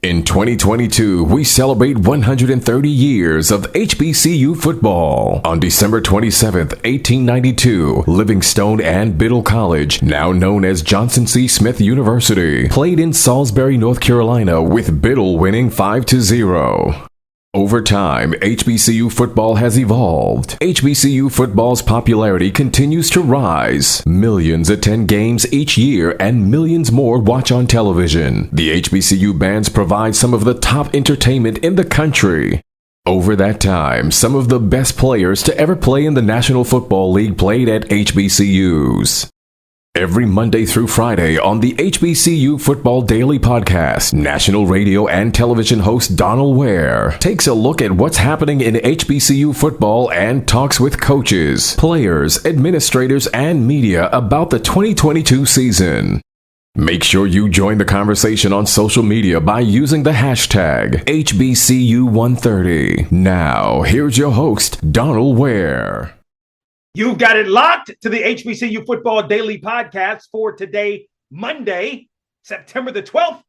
In 2022, we celebrate 130 years of HBCU football. On December 27th, 1892, Livingstone and Biddle College, now known as Johnson C. Smith University, played in Salisbury, North Carolina, with Biddle winning 5-0. Over time, HBCU football has evolved. HBCU football's popularity continues to rise. Millions attend games each year and millions more watch on television. The HBCU bands provide some of the top entertainment in the country. Over that time, some of the best players to ever play in the National Football League played at HBCUs. Every Monday through Friday on the HBCU Football Daily Podcast, national radio and television host Donal Ware takes a look at what's happening in HBCU football and talks with coaches, players, administrators, and media about the 2022 season. Make sure you join the conversation on social media by using the hashtag HBCU130. Now, here's your host, Donal Ware. You've got it locked to the HBCU Football Daily Podcast for today, Monday, September the 12th.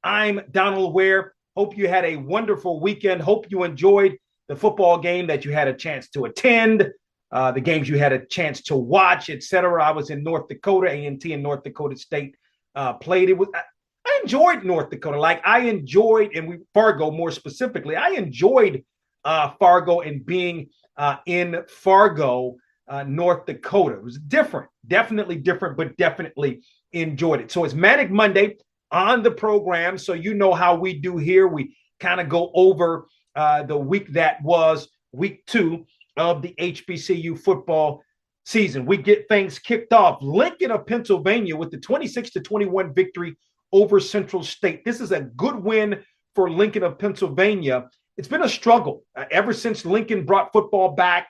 I'm Donal Ware. Hope you had a wonderful weekend. Hope you enjoyed the football game that you had a chance to attend, the games you had a chance to watch, etc. I was in North Dakota. A&T and North Dakota State played. I enjoyed North Dakota. Fargo more specifically. I enjoyed Fargo and being in Fargo, North Dakota. It was different, definitely different, but definitely enjoyed it. So it's Manic Monday on the program. So you know how we do here. We kind of go over the week that was week 2 of the HBCU football season. We get things kicked off. Lincoln of Pennsylvania with the 26-21 victory over Central State. This is a good win for Lincoln of Pennsylvania. It's been a struggle ever since Lincoln brought football back.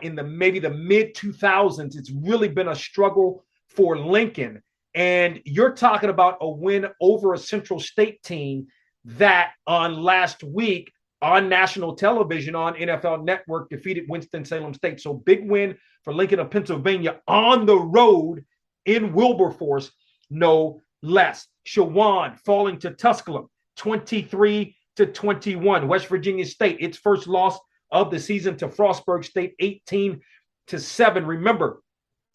In the mid 2000s, it's really been a struggle for Lincoln. And you're talking about a win over a Central State team that on last week on national television on NFL Network defeated Winston-Salem State. So big win for Lincoln of Pennsylvania on the road in Wilberforce, no less. Shawan falling to Tusculum 23-21. West Virginia State, its first loss of the season to Frostburg State, 18-7. Remember,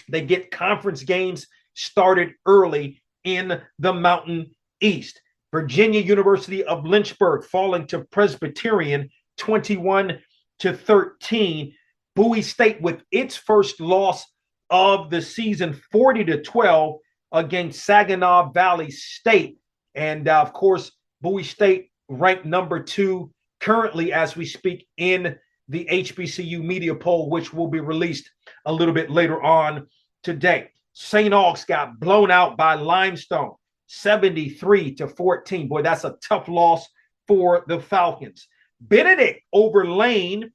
they get conference games started early in the Mountain East. Virginia University of Lynchburg falling to Presbyterian, 21-13. Bowie State with its first loss of the season, 40-12 against Saginaw Valley State. And of course, Bowie State ranked number 2 currently as we speak in the HBCU media poll, which will be released a little bit later on today. St. Aug's got blown out by Limestone, 73-14. Boy, that's a tough loss for the Falcons. Benedict over Lane,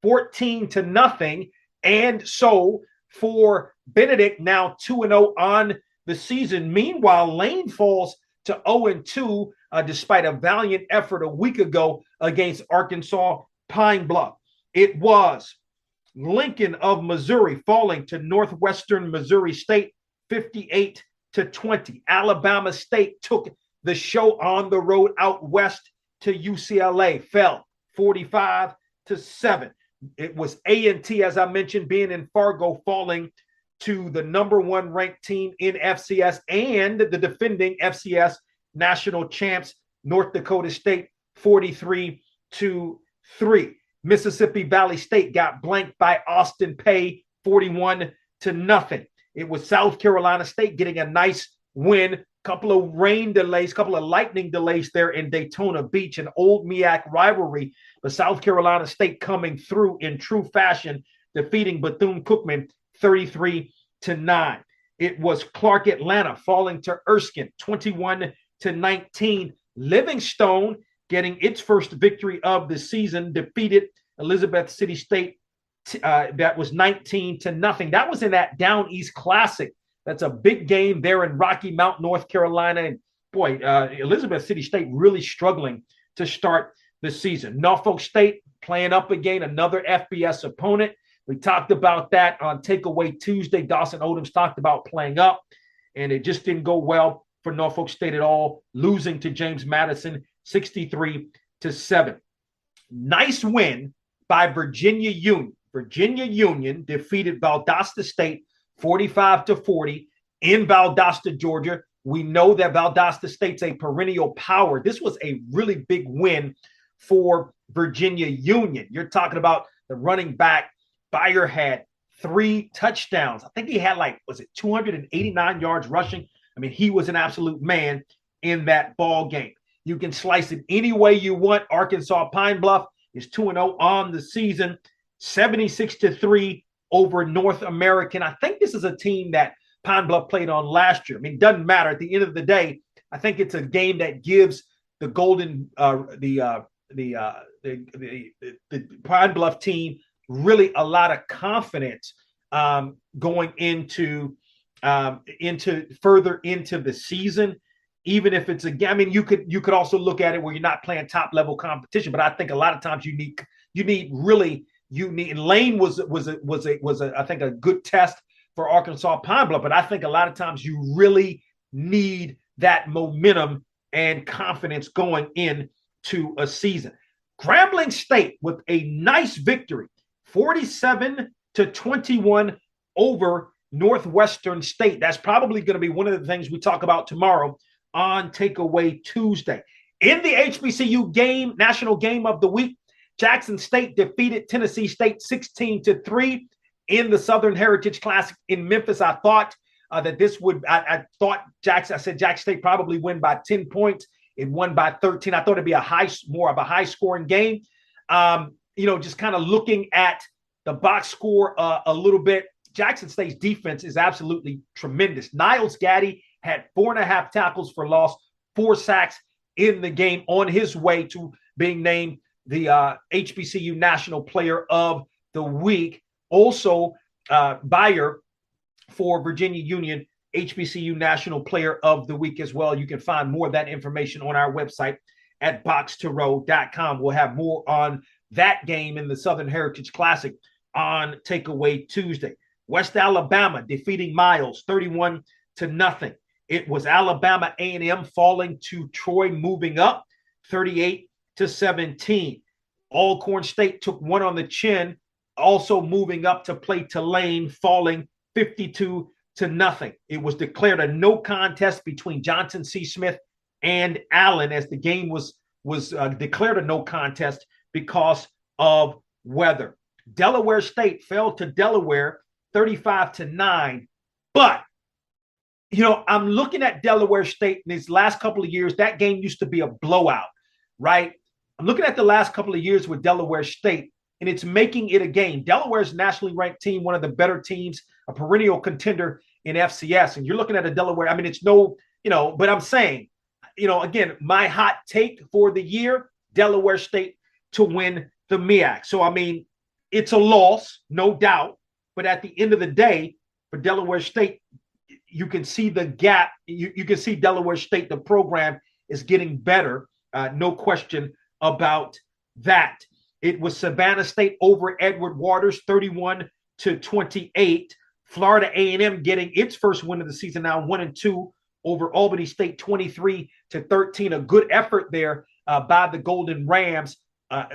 14-0. And so for Benedict, now 2-0 on the season. Meanwhile, Lane falls to 0-2 despite a valiant effort a week ago against Arkansas Pine Bluff. It was Lincoln of Missouri falling to Northwestern Missouri State, 58-20. Alabama State took the show on the road out west to UCLA, fell 45-7. It was A&T, as I mentioned, being in Fargo, falling to the number 1 ranked team in FCS and the defending FCS national champs, North Dakota State, 43-3. Mississippi Valley State got blanked by Austin Peay, 41-0. It was South Carolina State getting a nice win. Couple of rain delays, couple of lightning delays there in Daytona Beach, an old MEAC rivalry. But South Carolina State coming through in true fashion, defeating Bethune-Cookman 33-9. It was Clark Atlanta falling to Erskine 21-19. Livingstone getting its first victory of the season, defeated Elizabeth City State. That was 19-0. That was in that Down East Classic. That's a big game there in Rocky Mount, North Carolina. And boy, Elizabeth City State really struggling to start the season. Norfolk State playing up again, another FBS opponent. We talked about that on Takeaway Tuesday. Dawson Odoms talked about playing up, and it just didn't go well for Norfolk State at all, losing to James Madison 63-7. Nice win by Virginia Union. Virginia Union defeated Valdosta State 45-40 in Valdosta, Georgia. We know that Valdosta State's a perennial power. This was a really big win for Virginia Union. You're talking about the running back, Bayer had 3 touchdowns. I think he had 289 yards rushing. I mean, he was an absolute man in that ball game. You can slice it any way you want. Arkansas Pine Bluff is 2-0 on the season, 76-3 over North American. I think this is a team that Pine Bluff played on last year. I mean, it doesn't matter. At the end of the day, I think it's a game that gives the the Pine Bluff team really a lot of confidence going into further into the season. Even if it's a, I mean, you could also look at it where you're not playing top level competition, but I think a lot of times you need. And Lane was I think a good test for Arkansas Pine Bluff, but I think a lot of times you really need that momentum and confidence going into a season. Grambling State with a nice victory, 47-21 over Northwestern State. That's probably going to be one of the things we talk about tomorrow on Takeaway Tuesday. In the HBCU game, national game of the week, Jackson State defeated Tennessee State 16-3 in the Southern Heritage Classic in Memphis. I thought that this would, I said Jackson State probably win by 10 points. It won by 13. I thought it'd be more of a high scoring game. Just kind of looking at the box score a little bit, Jackson State's defense is absolutely tremendous. Niles Gaddy had 4.5 tackles for loss, 4 sacks in the game, on his way to being named the HBCU National Player of the Week. Also, Bayer for Virginia Union, HBCU National Player of the Week as well. You can find more of that information on our website at BOXTOROW.com. We'll have more on that game in the Southern Heritage Classic on Takeaway Tuesday. West Alabama defeating Miles 31-0. It was Alabama A&M falling to Troy, moving up 38-17. Alcorn State took one on the chin, also moving up to play Tulane, falling 52-0. It was declared a no contest between Johnson C. Smith and Allen, as the game was declared a no contest because of weather. Delaware State fell to Delaware 35-9, but I'm looking at Delaware State in these last couple of years. That game used to be a blowout, right? I'm looking at the last couple of years with Delaware State, and it's making it a game. Delaware's nationally ranked team, one of the better teams, a perennial contender in FCS. And you're looking at a Delaware, I mean, it's no, but I'm saying, again, my hot take for the year, Delaware State to win the MEAC. So, I mean, it's a loss, no doubt. But at the end of the day, for Delaware State, you can see the gap. You can see Delaware State, the program is getting better. No question about that. It was Savannah State over Edward Waters, 31-28. Florida A&M getting its first win of the season, now 1-2 over Albany State, 23-13. A good effort there by the Golden Rams,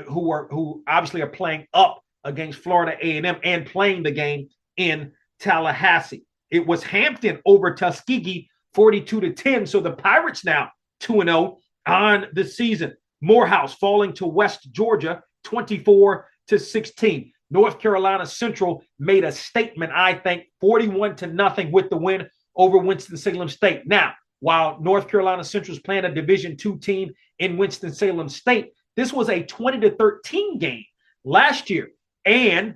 who obviously are playing up against Florida A&M and playing the game in Tallahassee. It was Hampton over Tuskegee, 42-10. So the Pirates now 2-0 on the season. Morehouse falling to West Georgia, 24-16. North Carolina Central made a statement, I think, 41-0 with the win over Winston-Salem State. Now, while North Carolina Central is playing a Division II team in Winston-Salem State, this was a 20-13 game last year. And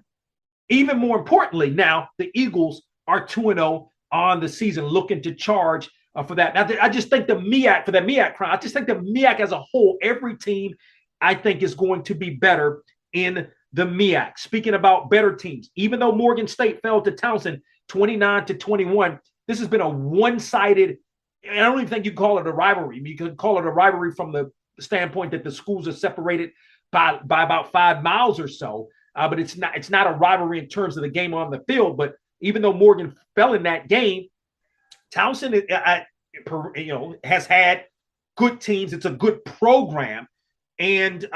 even more importantly, now the Eagles are 2-0 on the season, looking to charge for that. Now, I just think the MEAC, for the MEAC crown, I just think the MEAC as a whole, every team, I think, is going to be better in the MEAC. Speaking about better teams, even though Morgan State fell to Townsend 29-21, this has been a one-sided, I don't even think you call it a rivalry. I mean, you could call it a rivalry from the standpoint that the schools are separated by about 5 miles or so. But it's not a rivalry in terms of the game on the field. But even though Morgan fell in that game, Townsend has had good teams. It's a good program. And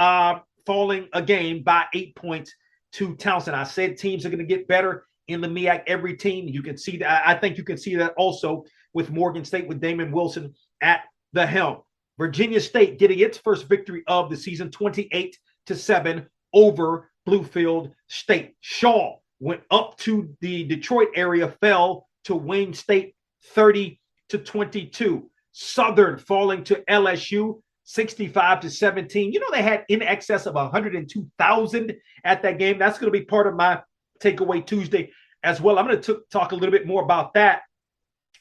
falling a game by 8 points to Townsend. I said teams are going to get better in the MEAC. Every team, you can see that. I think you can see that also with Morgan State with Damon Wilson at the helm. Virginia State getting its first victory of the season, 28-7 over Bluefield State. Shaw went up to the Detroit area, fell to Wayne State 30-22. Southern falling to LSU 65-17. You know, they had in excess of 102,000 at that game. That's going to be part of my Takeaway Tuesday as well. I'm going to talk a little bit more about that.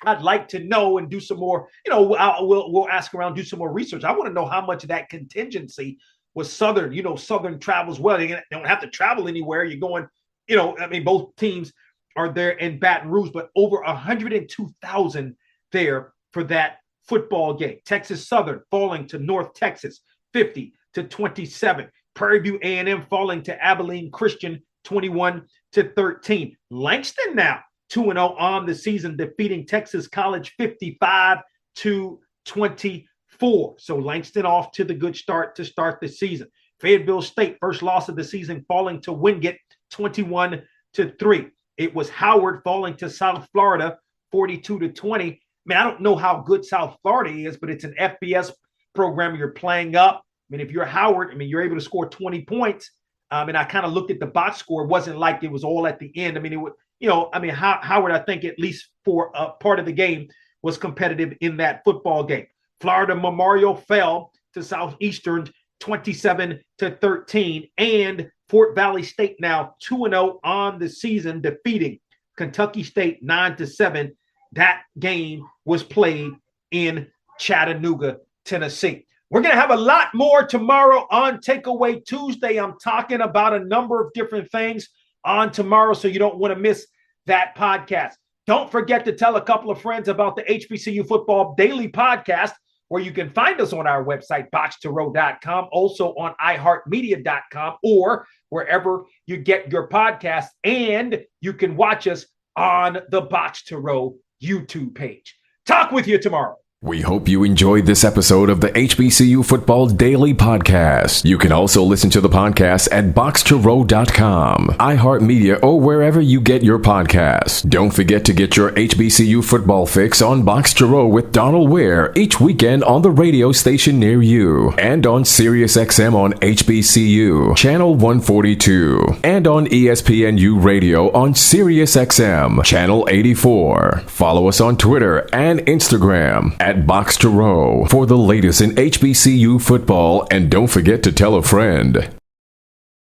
I'd like to know and do some more, we'll ask around, do some more research. I want to know how much of that contingency was Southern. Southern travels well. They don't have to travel anywhere. You're going, both teams are there in Baton Rouge, but over 102,000 there for that football game. Texas Southern falling to North Texas 50-27. Prairie View A&M falling to Abilene Christian 21-13. Langston now 2-0 on the season, defeating Texas College 55-24. So Langston off to the good start to start the season. Fayetteville State, first loss of the season, falling to Wingate 21-3. It was Howard falling to South Florida 42-20. I don't know how good South Florida is, but it's an FBS program you're playing up. If you're Howard, you're able to score 20 points. And I kind of looked at the box score. It wasn't like it was all at the end. Howard, I think at least for a part of the game was competitive in that football game. Florida Memorial fell to Southeastern 27-13. And Fort Valley State now 2-0 on the season, defeating Kentucky State 9-7. That game was played in Chattanooga, Tennessee. We're going to have a lot more tomorrow on Takeaway Tuesday. I'm talking about a number of different things on tomorrow, so you don't want to miss that podcast. Don't forget to tell a couple of friends about the HBCU Football Daily Podcast, where you can find us on our website, BOXTOROW.com, also on iHeartMedia.com, or wherever you get your podcasts. And you can watch us on the BOXTOROW YouTube page. Talk with you tomorrow. We hope you enjoyed this episode of the HBCU Football Daily Podcast. You can also listen to the podcast at BOXTOROW.com, iHeartMedia, or wherever you get your podcasts. Don't forget to get your HBCU football fix on Box to Row with Donal Ware each weekend on the radio station near you, and on SiriusXM on HBCU, Channel 142, and on ESPNU Radio on SiriusXM, Channel 84. Follow us on Twitter and Instagram at Box to Row for the latest in HBCU football, and don't forget to tell a friend.